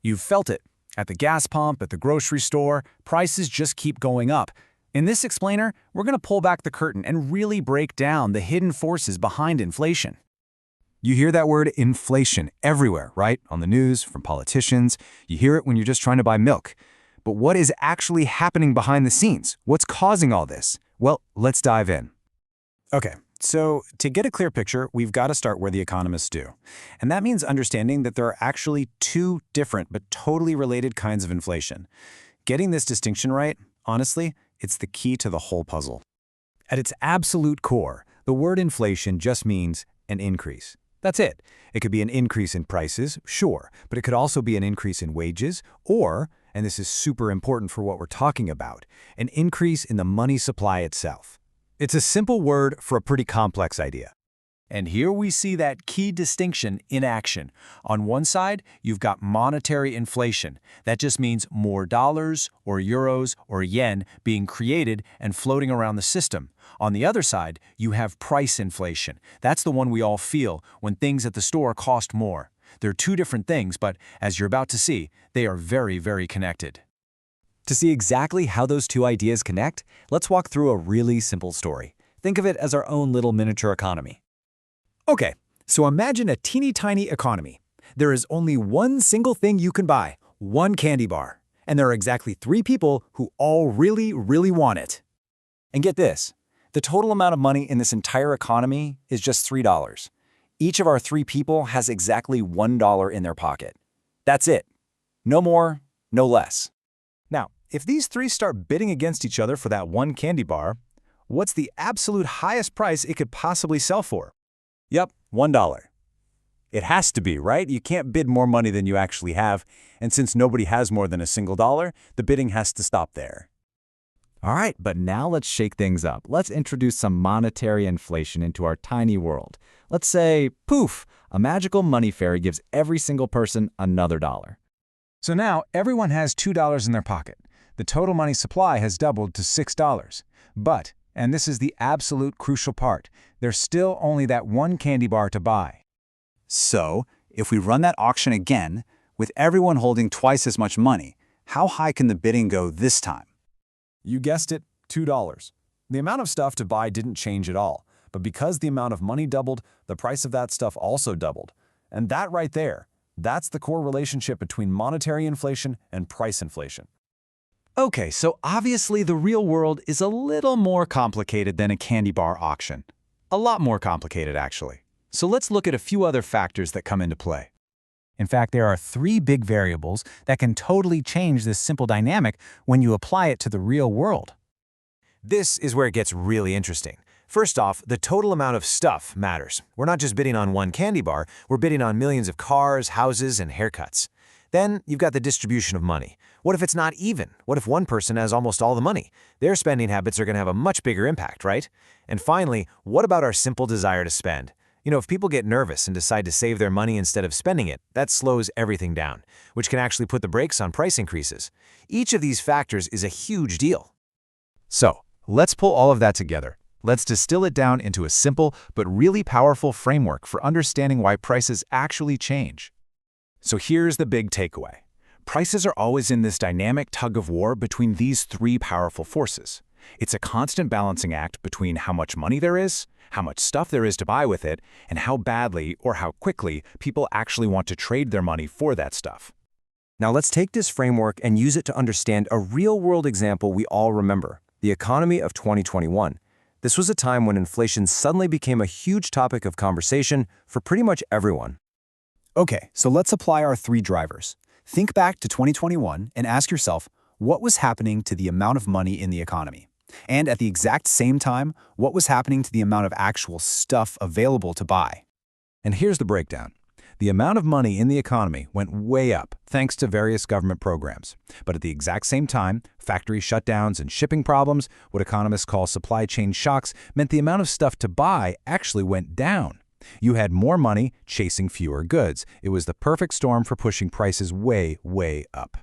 You've felt it. At the gas pump, at the grocery store, prices just keep going up. In this explainer, we're going to pull back the curtain and really break down the hidden forces behind inflation. You hear that word inflation everywhere, right? On the news, from politicians. You hear it when you're just trying to buy milk. But what is actually happening behind the scenes? What's causing all this? Well, let's dive in. Okay, so to get a clear picture, we've got to start where the economists do. And that means understanding that there are actually two different but totally related kinds of inflation. Getting this distinction right, honestly, it's the key to the whole puzzle. At its absolute core, the word inflation just means an increase. That's it. It could be an increase in prices, sure, but it could also be an increase in wages or, and this is super important for what we're talking about, an increase in the money supply itself. It's a simple word for a pretty complex idea. And here we see that key distinction in action. On one side, you've got monetary inflation. That just means more dollars or euros or yen being created and floating around the system. On the other side, you have price inflation. That's the one we all feel when things at the store cost more. They're two different things, but as you're about to see, they are very, very connected. To see exactly how those two ideas connect, let's walk through a really simple story. Think of it as our own little miniature economy. Okay, so imagine a teeny tiny economy. There is only one single thing you can buy, one candy bar. And there are exactly 3 people who all really, really want it. And get this, the total amount of money in this entire economy is just $3. Each of our 3 people has exactly $1 in their pocket. That's it. No more, no less. Now, if these 3 start bidding against each other for that one candy bar, what's the absolute highest price it could possibly sell for? Yep, $1. It has to be, right? You can't bid more money than you actually have, and since nobody has more than a single dollar, the bidding has to stop there. All right, but now let's shake things up. Let's introduce some monetary inflation into our tiny world. Let's say, poof, a magical money fairy gives every single person another dollar. So now everyone has $2 in their pocket. The total money supply has doubled to $6. But, and this is the absolute crucial part, there's still only that one candy bar to buy. So, if we run that auction again, with everyone holding twice as much money, how high can the bidding go this time? You guessed it, $2. The amount of stuff to buy didn't change at all, but because the amount of money doubled, the price of that stuff also doubled. And that right there, that's the core relationship between monetary inflation and price inflation. Okay, so obviously the real world is a little more complicated than a candy bar auction. A lot more complicated, actually. So let's look at a few other factors that come into play. In fact, there are 3 big variables that can totally change this simple dynamic when you apply it to the real world. This is where it gets really interesting. First off, the total amount of stuff matters. We're not just bidding on one candy bar, we're bidding on millions of cars, houses, and haircuts. Then you've got the distribution of money. What if it's not even? What if one person has almost all the money? Their spending habits are going to have a much bigger impact, right? And finally, what about our simple desire to spend? You know, if people get nervous and decide to save their money instead of spending it, that slows everything down, which can actually put the brakes on price increases. Each of these factors is a huge deal. So, let's pull all of that together. Let's distill it down into a simple but really powerful framework for understanding why prices actually change. So here's the big takeaway. Prices are always in this dynamic tug-of-war between these 3 powerful forces. It's a constant balancing act between how much money there is, how much stuff there is to buy with it, and how badly or how quickly people actually want to trade their money for that stuff. Now let's take this framework and use it to understand a real-world example we all remember, the economy of 2021. This was a time when inflation suddenly became a huge topic of conversation for pretty much everyone. Okay, so let's apply our 3 drivers. Think back to 2021 and ask yourself, what was happening to the amount of money in the economy? And at the exact same time, what was happening to the amount of actual stuff available to buy? And here's the breakdown. The amount of money in the economy went way up thanks to various government programs. But at the exact same time, factory shutdowns and shipping problems, what economists call supply chain shocks, meant the amount of stuff to buy actually went down. You had more money chasing fewer goods. It was the perfect storm for pushing prices way, way up.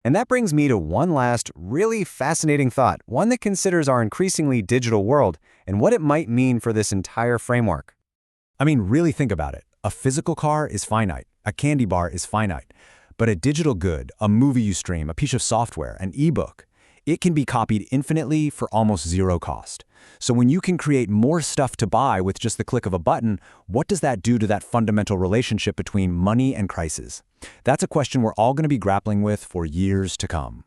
And that brings me to one last, really fascinating thought, one that considers our increasingly digital world and what it might mean for this entire framework. I mean, really think about it. A physical car is finite. A candy bar is finite. But a digital good, a movie you stream, a piece of software, an ebook, it can be copied infinitely for almost zero cost. So when you can create more stuff to buy with just the click of a button, what does that do to that fundamental relationship between money and crisis? That's a question we're all going to be grappling with for years to come.